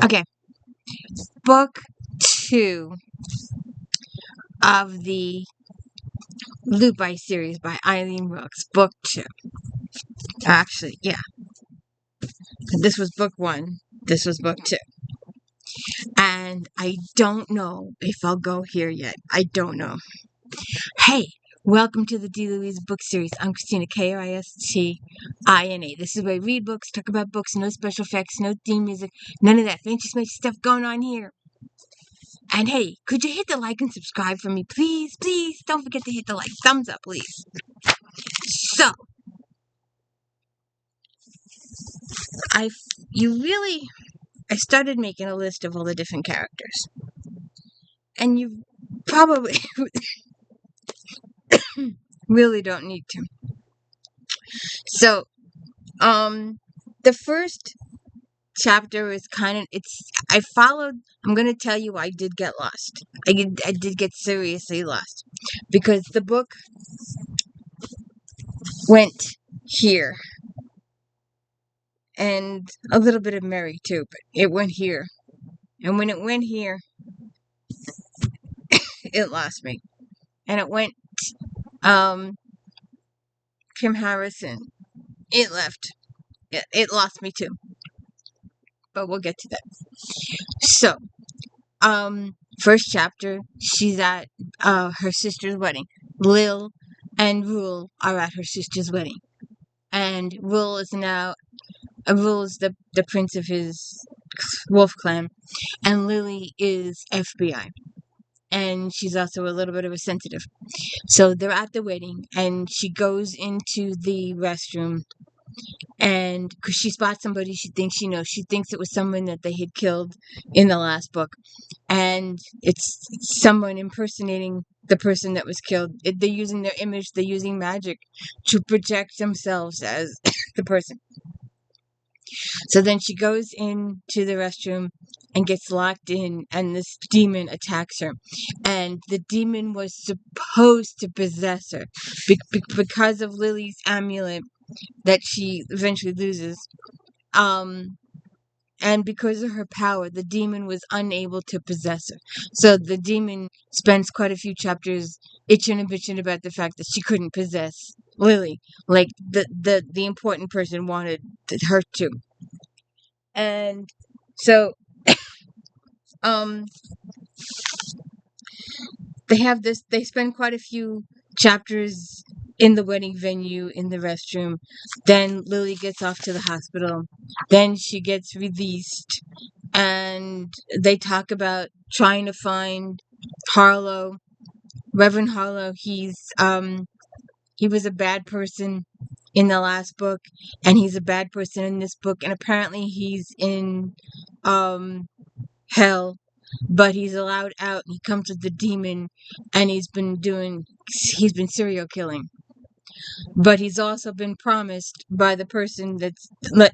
Okay, book 2 of the Loop Ice series by Eileen Wilks. Book 2. Actually, yeah. This was book 1. This was book 2. And I don't know if I'll go here yet. I don't know. Hey, welcome to the D. Louise book series. I'm Christina, Kristina. This is where I read books, talk about books, no special effects, no theme music, none of that fancy smashy stuff going on here. And hey, could you hit the like and subscribe for me, please? Please, don't forget to hit the like. Thumbs up, please. So, I started making a list of all the different characters. And you probably really don't need to. So, the first chapter is I'm going to tell you I did get lost. I did get seriously lost. Because the book went here. And a little bit of Mary too, but it went here. And when it went here, it lost me. And it went, Kim Harrison. It left. It lost me too. But we'll get to that. So, first chapter, she's at her sister's wedding. Lil and Rule are at her sister's wedding. And Rule is the prince of his wolf clan. And Lily is FBI. And she's also a little bit of a sensitive. So they're at the wedding, and she goes into the restroom, and because she spots somebody she thinks she knows. She thinks it was someone that they had killed in the last book, and it's someone impersonating the person that was killed. They're using their image, they're using magic to project themselves as the person. So then she goes into the restroom and gets locked in, and this demon attacks her. And the demon was supposed to possess her because of Lily's amulet that she eventually loses. And because of her power, the demon was unable to possess her. So the demon spends quite a few chapters itching and bitching about the fact that she couldn't possess Lily, like the important person wanted her to. And so, they spend quite a few chapters in the wedding venue, in the restroom. Then Lily gets off to the hospital. Then she gets released. And they talk about trying to find Harlow, Reverend Harlow. He was a bad person in the last book, and he's a bad person in this book, and apparently he's in hell, but he's allowed out, and he comes with the demon, and he's been serial killing. But he's also been promised by the person that's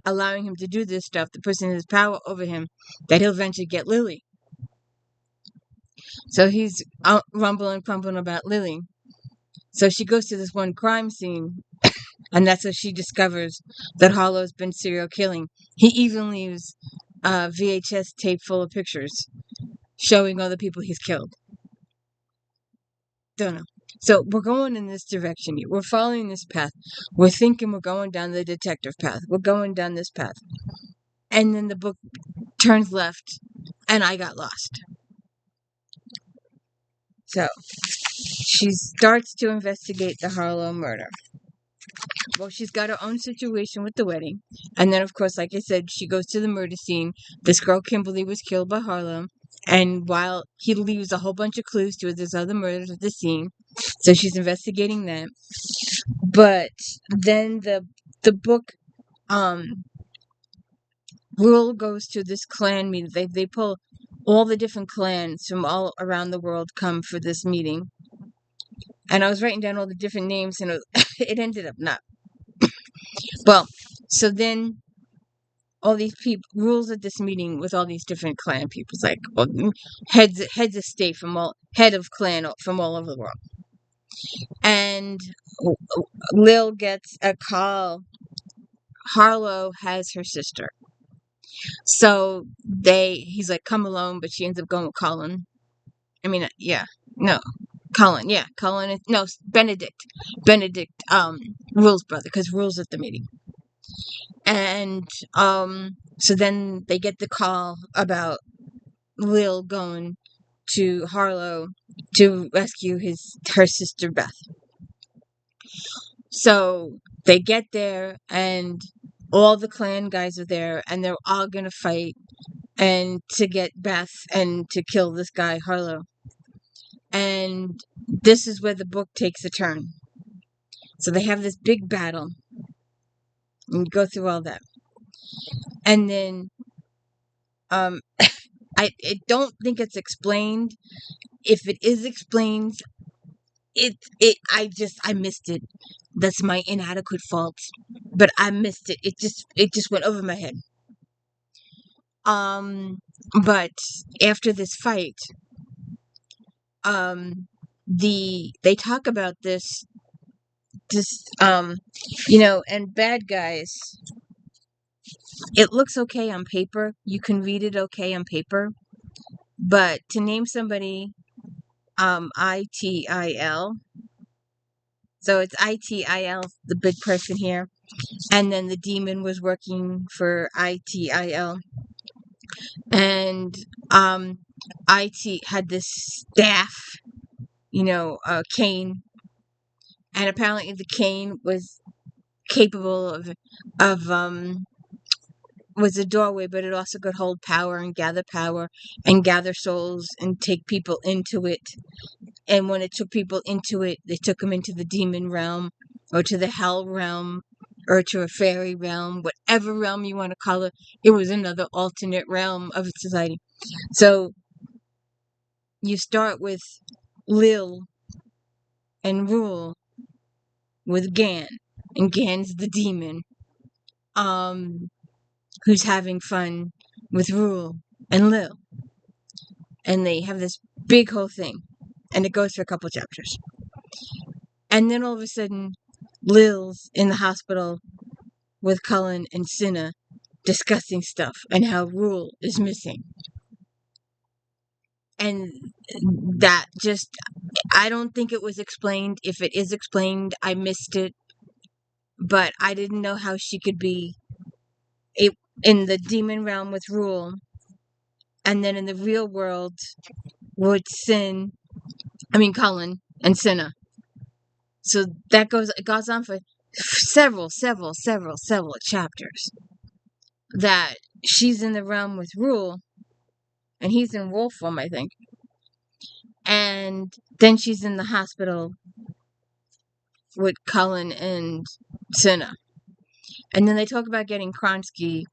allowing him to do this stuff, the person who has power over him, that he'll eventually get Lily. So he's out rumbling, pumping about Lily. So she goes to this one crime scene, and that's how she discovers that Harlow's been serial killing. He even leaves a VHS tape full of pictures showing all the people he's killed. Don't know. So we're going in this direction here. We're following this path. We're thinking we're going down the detective path. We're going down this path. And then the book turns left, and I got lost. So she starts to investigate the Harlow murder. Well, she's got her own situation with the wedding. And then, of course, like I said, she goes to the murder scene. This girl, Kimberly, was killed by Harlow. And while he leaves a whole bunch of clues to it, there's other murders at the scene. So she's investigating that. But then the book, Rule goes to this clan meeting. They pull all the different clans from all around the world come for this meeting. And I was writing down all the different names, and it ended up not. Well, so then all these people rules at this meeting with all these different clan people, like heads of state head of clan from all over the world. And Lil gets a call. Harlow has her sister. So he's like, come alone, but she ends up going with Colin. I mean, yeah, no, Colin, yeah, Colin is, no, Benedict, Rule's brother, because Rule's at the meeting. And, so then they get the call about Lil going to Harlow to rescue her sister Beth. So they get there, and all the clan guys are there, and they're all gonna fight and to get Beth and to kill this guy Harlow. And this is where the book takes a turn. So they have this big battle, and go through all that, and then I don't think it's explained. If it is explained, I missed it. That's my inadequate fault, but I missed it. It just went over my head. But after this fight, they talk about this, and bad guys. It looks okay on paper. You can read it okay on paper, but to name somebody, ITIL. So it's ITIL, the big person here, and then the demon was working for ITIL, and IT had this staff, cane, and apparently the cane was capable of was a doorway, but it also could hold power and gather souls and take people into it. And when it took people into it, they took them into the demon realm, or to the hell realm, or to a fairy realm, whatever realm you want to call it. It was another alternate realm of society. So you start with Lil and Rule with Gan, and Gan's the demon, who's having fun with Rule and Lil, and they have this big whole thing, and it goes for a couple chapters, and then all of a sudden, Lil's in the hospital with Cullen and Cinna discussing stuff and how Rule is missing, and that just, I don't think it was explained. If it is explained, I missed it, but I didn't know how she could be in the demon realm with Rule, and then in the real world with Cullen and Cinna. So it goes on for several chapters, that she's in the realm with Rule, and he's in wolf form, I think. And then she's in the hospital with Cullen and Cinna. And then they talk about getting Kronsky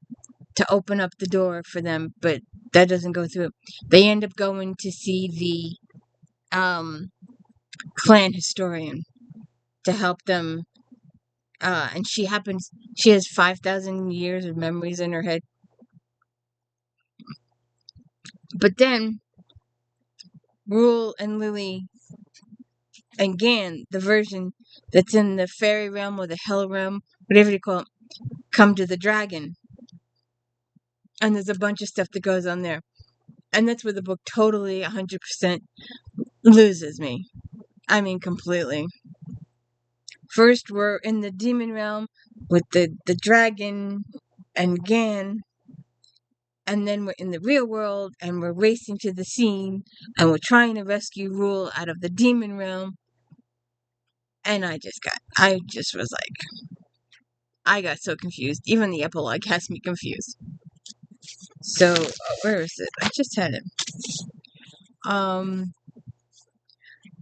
to open up the door for them, but that doesn't go through. They end up going to see the clan historian to help them, and she has 5,000 years of memories in her head. But then Rule and Lily and Gan, the version that's in the fairy realm or the hell realm, whatever you call it, come to the dragon. And there's a bunch of stuff that goes on there. And that's where the book totally 100% loses me. I mean, completely. First, we're in the demon realm with the dragon and Gan. And then we're in the real world, and we're racing to the scene, and we're trying to rescue Rule out of the demon realm. And I just was like, I got so confused. Even the epilogue has me confused. So, where is it? I just had it.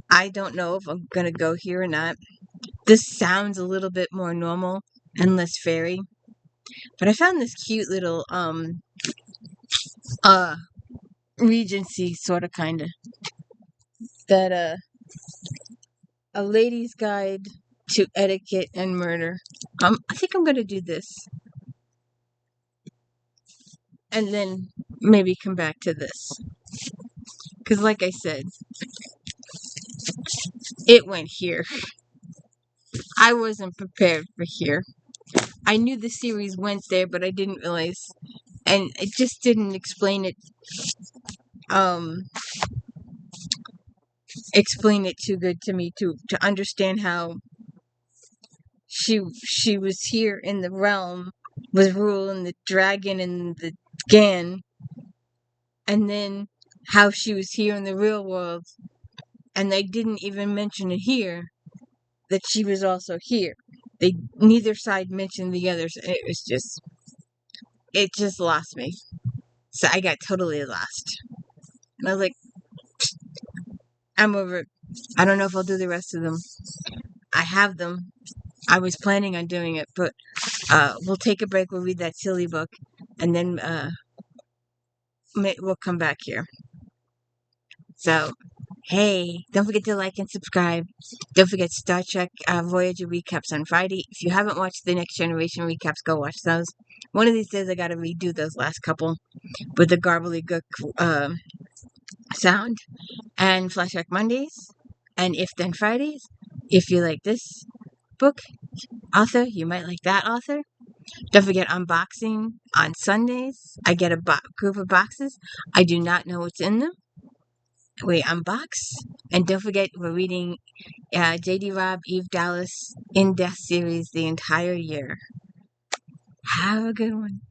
I don't know if I'm gonna go here or not. This sounds a little bit more normal and less fairy. But I found this cute little, Regency sorta kinda. That, A Lady's Guide to Etiquette and Murder. I think I'm gonna do this. And then maybe come back to this. Because like I said, it went here. I wasn't prepared for here. I knew the series went there, but I didn't realize and it just didn't um explain it too good to me to understand how she was here in the realm, was ruling the dragon and the Gan, and then how she was here in the real world, and they didn't even mention it here that she was also here. They neither side mentioned the others, and it just lost me. So I got totally lost. And I was like, I'm over it. I don't know if I'll do the rest of them. I have them. I was planning on doing it, but we'll take a break. We'll read that silly book, and then we'll come back here. So, hey, don't forget to like and subscribe. Don't forget Star Trek Voyager recaps on Friday. If you haven't watched the Next Generation recaps, go watch those. One of these days, I got to redo those last couple with the gobbledygook sound. And Flashback Mondays, and If Then Fridays. If you like this book author, you might like that author. Don't forget unboxing on Sundays. I get a group of boxes. I do not know what's in them. We unbox. And don't forget, we're reading J.D. Robb, Eve Dallas in-depth series the entire year. Have a good one.